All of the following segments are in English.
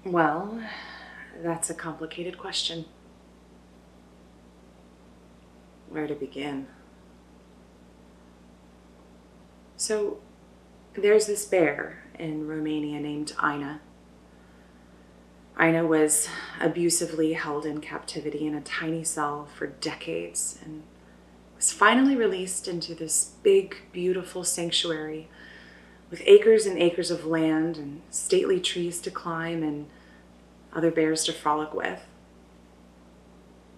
Well, that's a complicated question. Where to begin? So, there's this bear in Romania named Ina. Ina was abusively held in captivity in a tiny cell for decades and was finally released into this big, beautiful sanctuary with acres and acres of land and stately trees to climb and other bears to frolic with.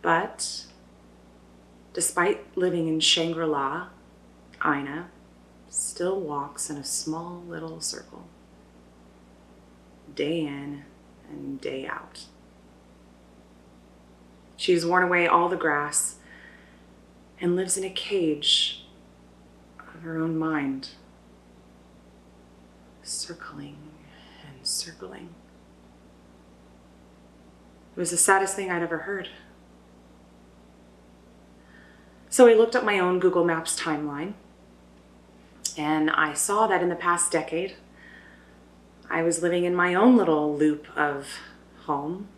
But despite living in Shangri-La, Ina still walks in a small little circle, day in and day out. She's worn away all the grass and lives in a cage of her own mind, circling and circling. It was the saddest thing I'd ever heard. So I looked up my own Google Maps timeline, and I saw that in the past decade, I was living in my own little loop of home,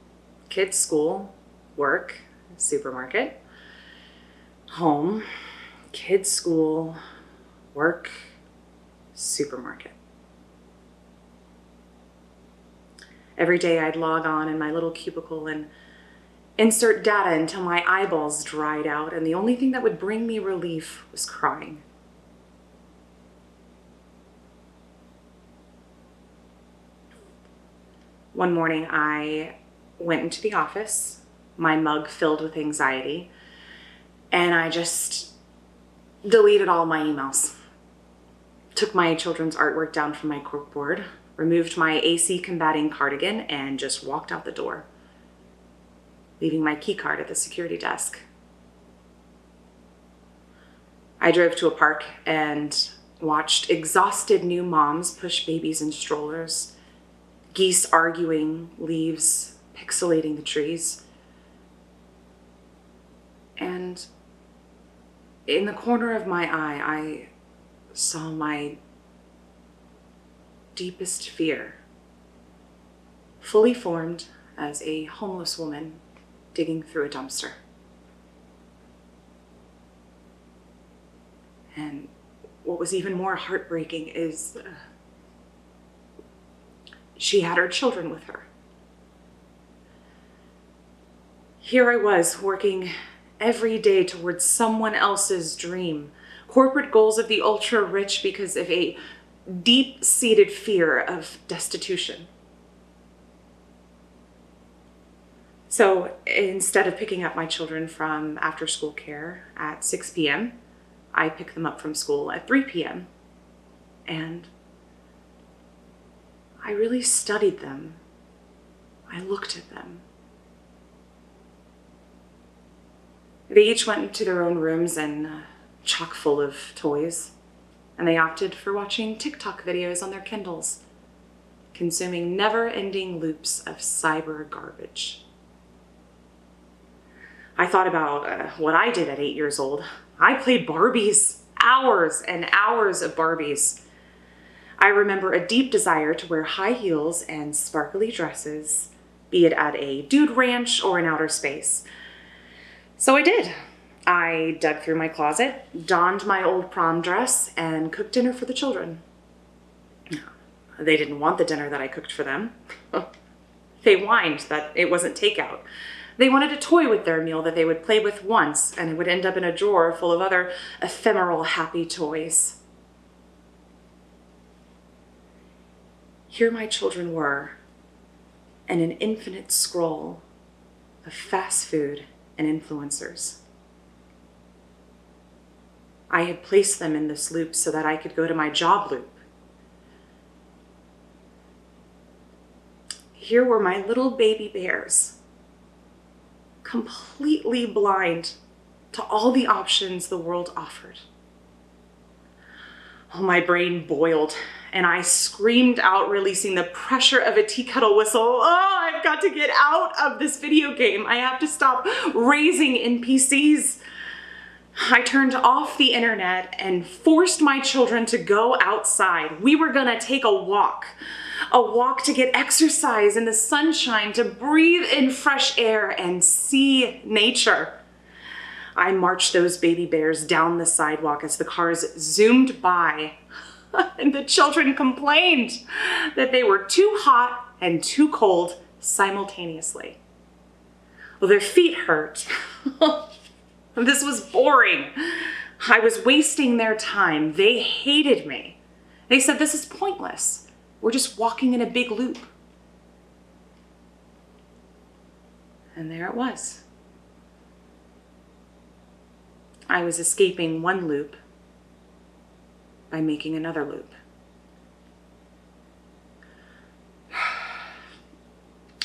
kids' school, work, supermarket, home, kids' school, work, supermarket. Every day I'd log on in my little cubicle and insert data until my eyeballs dried out, and the only thing that would bring me relief was crying. One morning I went into the office, my mug filled with anxiety, and I just deleted all my emails. Took my children's artwork down from my corkboard, removed my AC combating cardigan, and just walked out the door, leaving my key card at the security desk. I drove to a park and watched exhausted new moms push babies in strollers, geese arguing, leaves pixelating the trees. And in the corner of my eye, I saw my deepest fear, fully formed as a homeless woman digging through a dumpster. And what was even more heartbreaking is she had her children with her. Here I was working every day towards someone else's dream, corporate goals of the ultra-rich because of a deep-seated fear of destitution. So instead of picking up my children from after-school care at 6 p.m., I pick them up from school at 3 p.m. And I really studied them. I looked at them. They each went to their own rooms and chock full of toys, and they opted for watching TikTok videos on their Kindles, consuming never-ending loops of cyber garbage. I thought about what I did at 8 years old. I played Barbies, hours and hours of Barbies. I remember a deep desire to wear high heels and sparkly dresses, be it at a dude ranch or in outer space. So I did. I dug through my closet, donned my old prom dress, and cooked dinner for the children. They didn't want the dinner that I cooked for them. They whined that it wasn't takeout. They wanted a toy with their meal that they would play with once, and it would end up in a drawer full of other ephemeral happy toys. Here my children were, in an infinite scroll of fast food and influencers. I had placed them in this loop so that I could go to my job loop. Here were my little baby bears, completely blind to all the options the world offered. Oh, my brain boiled, and I screamed out, releasing the pressure of a tea kettle whistle. Oh, I've got to get out of this video game. I have to stop raising NPCs. I turned off the internet and forced my children to go outside. We were gonna take a walk. a walk to get exercise in the sunshine, to breathe in fresh air and see nature. I marched those baby bears down the sidewalk as the cars zoomed by, and the children complained that they were too hot and too cold simultaneously. Well, their feet hurt. This was boring. I was wasting their time. They hated me. They said, this is pointless. We're just walking in a big loop. And there it was. I was escaping one loop by making another loop.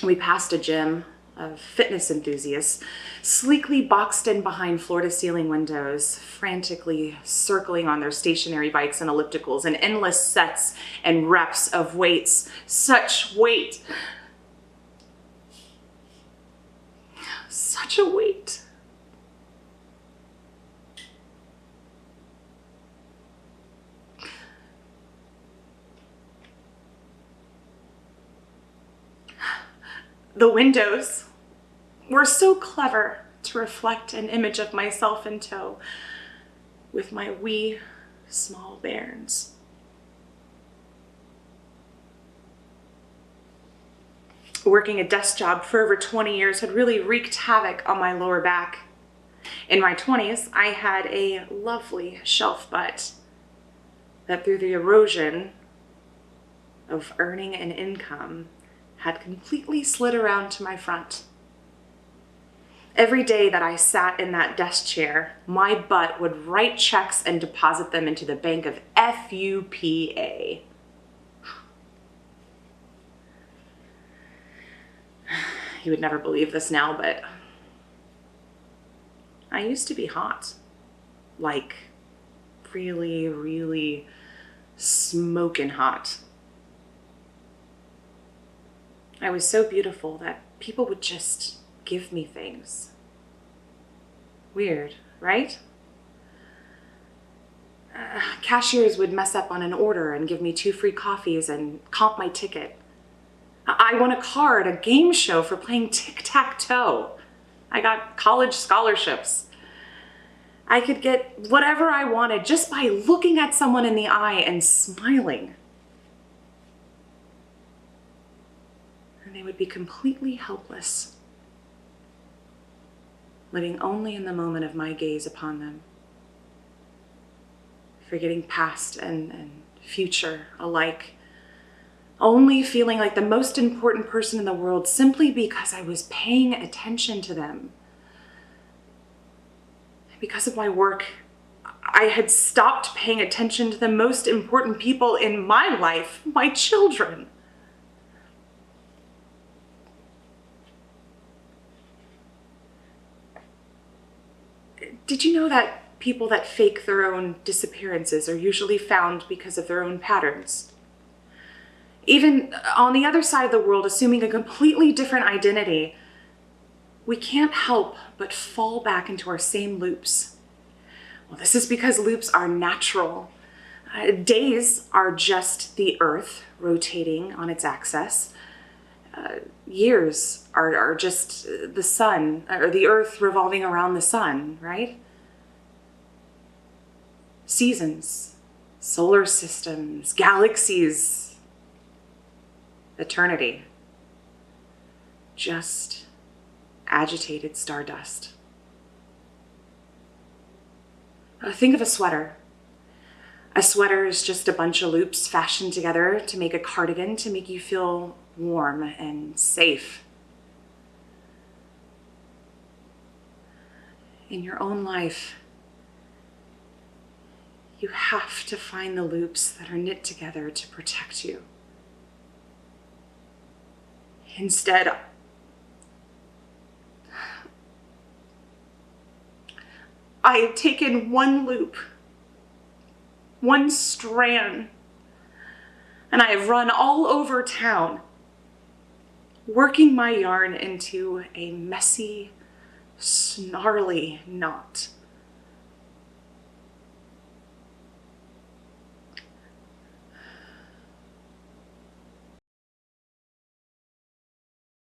We passed a gym of fitness enthusiasts, sleekly boxed in behind floor-to-ceiling windows, frantically circling on their stationary bikes and ellipticals in endless sets and reps of weights. Such weight. Such a weight. The windows were so clever to reflect an image of myself in tow with my wee small bairns. Working a desk job for over 20 years had really wreaked havoc on my lower back. In my 20s, I had a lovely shelf butt that through the erosion of earning an income had completely slid around to my front. Every day that I sat in that desk chair, my butt would write checks and deposit them into the bank of FUPA. You would never believe this now, but I used to be hot. Like, really, really smoking hot. I was so beautiful that people would just give me things. Weird, right? Cashiers would mess up on an order and give me 2 free coffees and comp my ticket. I won a car at a game show for playing tic-tac-toe. I got college scholarships. I could get whatever I wanted just by looking at someone in the eye and smiling. And they would be completely helpless, living only in the moment of my gaze upon them, forgetting past and future alike, only feeling like the most important person in the world simply because I was paying attention to them. Because of my work, I had stopped paying attention to the most important people in my life, my children. Did you know that people that fake their own disappearances are usually found because of their own patterns? Even on the other side of the world, assuming a completely different identity, we can't help but fall back into our same loops. Well, this is because loops are natural. Days are just the earth rotating on its axis. Years are just the sun, or the earth revolving around the sun, right? Seasons, solar systems, galaxies, eternity. Just agitated stardust. Think of a sweater. A sweater is just a bunch of loops fashioned together to make a cardigan to make you feel warm and safe. In your own life, you have to find the loops that are knit together to protect you. Instead, I have taken one loop, one strand, and I have run all over town, working my yarn into a messy, snarly knot.